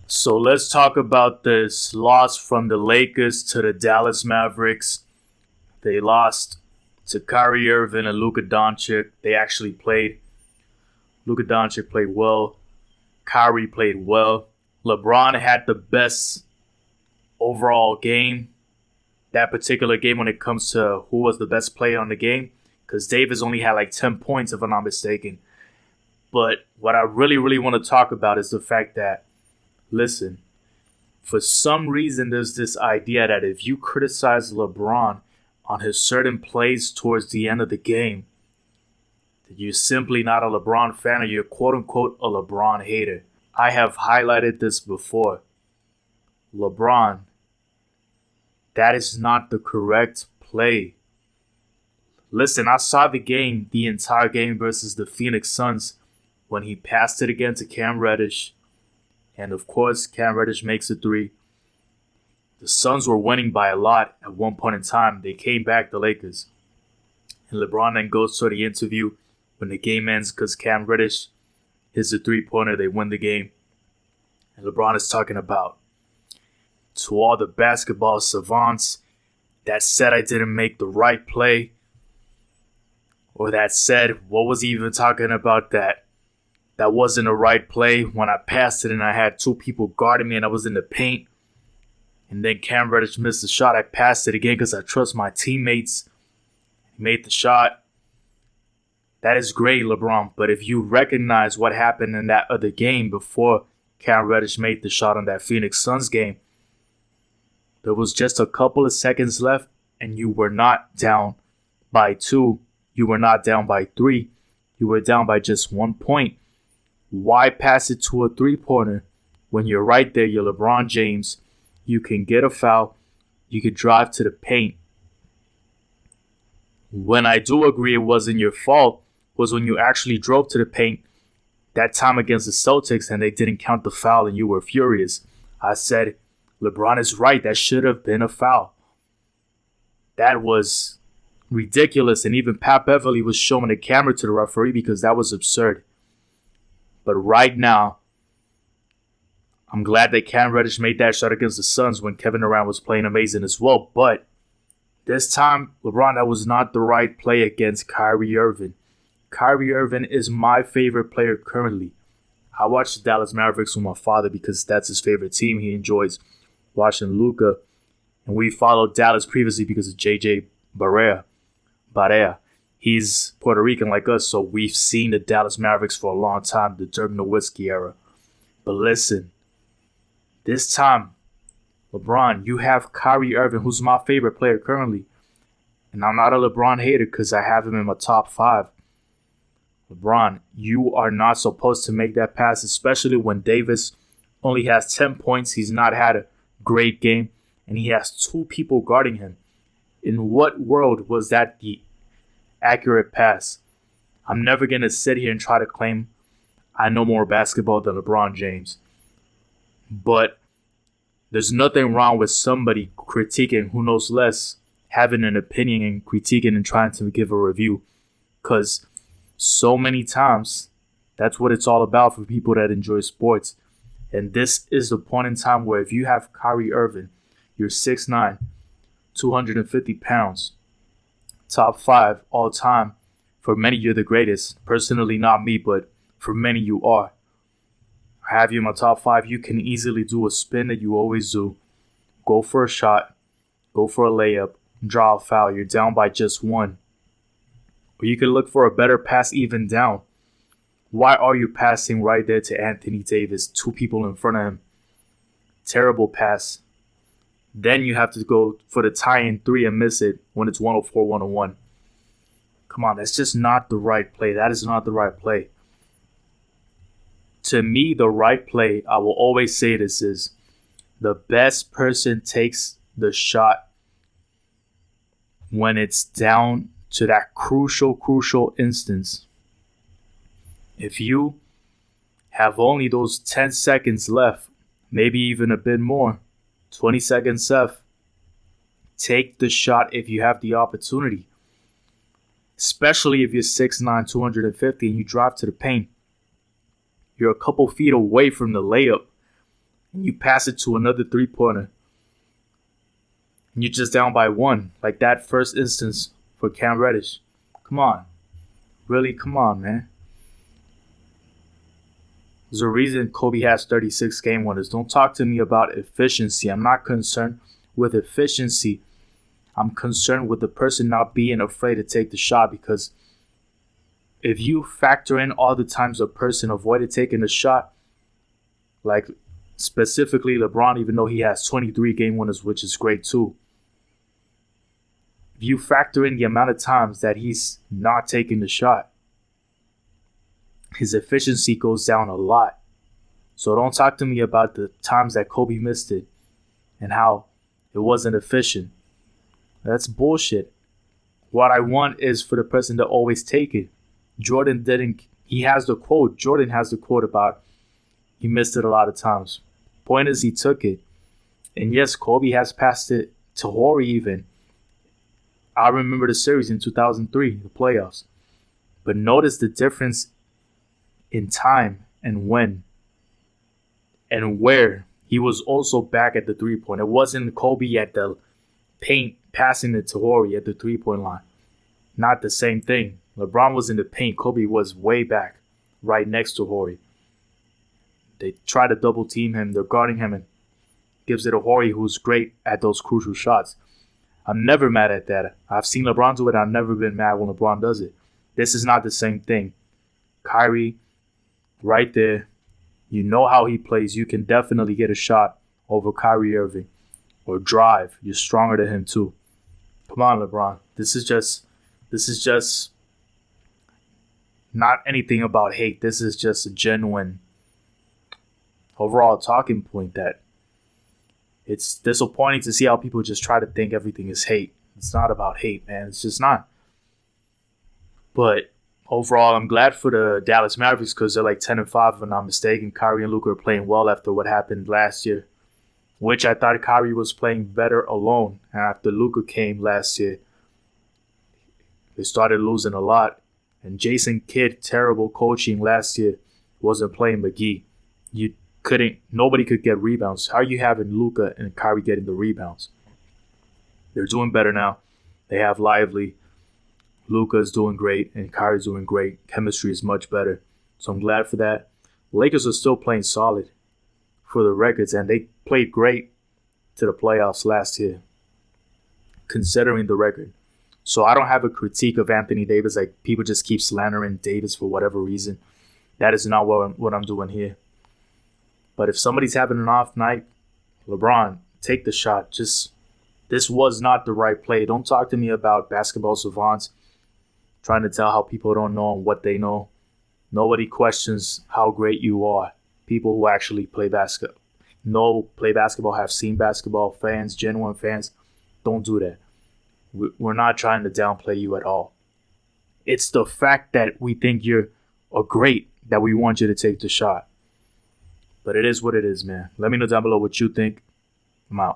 So let's talk about this loss from the Lakers to the Dallas Mavericks. They lost to Kyrie Irving and Luka Doncic. They actually played. Luka Doncic played well. Kyrie played well. LeBron had the best overall game. That particular game when it comes to who was the best player on the game. Because Davis only had like 10 points if I'm not mistaken. But what I really want to talk about is the fact that, listen, for some reason there's this idea that if you criticize LeBron on his certain plays towards the end of the game, that you're simply not a LeBron fan or you're quote unquote a LeBron hater. I have highlighted this before. LeBron, that is not the correct play. Listen, I saw the entire game versus the Phoenix Suns when he passed it again to Cam Reddish. And of course, Cam Reddish makes a three. The Suns were winning by a lot at one point in time. They came back, the Lakers. And LeBron then goes to the interview when the game ends because Cam Reddish hits a three-pointer. They win the game. And LeBron is talking about, to all the basketball savants that said I didn't make the right play, or that said, what was he even talking about that wasn't the right play when I passed it and I had two people guarding me and I was in the paint. And then Cam Reddish missed the shot. I passed it again because I trust my teammates. He made the shot. That is great, LeBron. But if you recognize what happened in that other game before Cam Reddish made the shot on that Phoenix Suns game, there was just a couple of seconds left and you were not down by 2. You were not down by 3. You were down by just 1 point. Why pass it to a three-pointer when you're right there? You're LeBron James. You can get a foul. You can drive to the paint. When I do agree it wasn't your fault was when you actually drove to the paint that time against the Celtics and they didn't count the foul and you were furious. I said, LeBron is right. That should have been a foul. That was ridiculous. And even Pat Beverly was showing the camera to the referee because that was absurd. But right now, I'm glad that Cam Reddish made that shot against the Suns when Kevin Durant was playing amazing as well. But this time, LeBron, that was not the right play against Kyrie Irving. Kyrie Irving is my favorite player currently. I watch the Dallas Mavericks with my father because that's his favorite team. He enjoys watching Luka. And we followed Dallas previously because of JJ Barea. He's Puerto Rican like us, so we've seen the Dallas Mavericks for a long time, the Dirk Nowitzki era. But listen, this time, LeBron, you have Kyrie Irving, who's my favorite player currently. And I'm not a LeBron hater because I have him in my top 5. LeBron, you are not supposed to make that pass, especially when Davis only has 10 points. He's not had a great game, and he has 2 people guarding him. In what world was that the accurate pass? I'm never going to sit here and try to claim I know more basketball than LeBron James. But there's nothing wrong with somebody critiquing who knows less, having an opinion and critiquing and trying to give a review. Because so many times, that's what it's all about for people that enjoy sports. And this is the point in time where if you have Kyrie Irving, you're 6'9", 250 pounds, top 5 all time. For many, you're the greatest. Personally, not me, but for many, you are. I have you in my top 5. You can easily do a spin that you always do. Go for a shot. Go for a layup. Draw a foul. You're down by just 1. Or you can look for a better pass even down. Why are you passing right there to Anthony Davis? 2 people in front of him. Terrible pass. Then you have to go for the tie-in 3 and miss it when it's 104-101. Come on, that's just not the right play. That is not the right play. To me, the right play, I will always say this, is the best person takes the shot when it's down to that crucial instance. If you have only those 10 seconds left, maybe even a bit more, 20 seconds left, take the shot if you have the opportunity. Especially if you're 6'9", 250 and you drive to the paint. You're a couple feet away from the layup. and you pass it to another three-pointer, and you're just down by one, like that first instance for Cam Reddish. Come on. Really, come on, man. There's a reason Kobe has 36 game winners. Don't talk to me about efficiency. I'm not concerned with efficiency. I'm concerned with the person not being afraid to take the shot, because if you factor in all the times a person avoided taking the shot, like specifically LeBron, even though he has 23 game winners, which is great too, if you factor in the amount of times that he's not taking the shot, his efficiency goes down a lot. So don't talk to me about the times that Kobe missed it and how it wasn't efficient. That's bullshit. What I want is for the person to always take it. Jordan didn't. He has the quote. Jordan has the quote about he missed it a lot of times. Point is, he took it. And yes, Kobe has passed it to Horry even. I remember the series in 2003, the playoffs. But notice the difference in time and when and where. He was also back at the three-point. It wasn't Kobe at the paint passing it to Horry at the three-point line. Not the same thing. LeBron was in the paint. Kobe was way back, right next to Horry. They try to double team him. They're guarding him and gives it to Horry, who's great at those crucial shots. I'm never mad at that. I've seen LeBron do it. I've never been mad when LeBron does it. This is not the same thing. Kyrie, right there. You know how he plays. You can definitely get a shot over Kyrie Irving or drive. You're stronger than him too. Come on, LeBron. This is just not anything about hate. This is just a genuine overall talking point that it's disappointing to see how people just try to think everything is hate. It's not about hate, man. It's just not. But overall, I'm glad for the Dallas Mavericks because they're like 10-5 if I'm not mistaken. Kyrie and Luka are playing well after what happened last year, which I thought Kyrie was playing better alone. And after Luka came last year, they started losing a lot. And Jason Kidd, terrible coaching last year, wasn't playing McGee. Nobody could get rebounds. How are you having Luka and Kyrie getting the rebounds? They're doing better now. They have Lively. Luka's doing great and Kyrie's doing great. Chemistry is much better. So I'm glad for that. Lakers are still playing solid for the records, and they played great to the playoffs last year, considering the record. So I don't have a critique of Anthony Davis. Like, people just keep slandering Davis for whatever reason. That is not what I'm doing here. But if somebody's having an off night, LeBron, take the shot. This was not the right play. Don't talk to me about basketball savants trying to tell how people don't know and what they know. Nobody questions how great you are. People who actually play basketball, have seen basketball, fans, genuine fans, don't do that. We're not trying to downplay you at all. It's the fact that we think you're great that we want you to take the shot. But it is what it is, man. Let me know down below what you think. I'm out.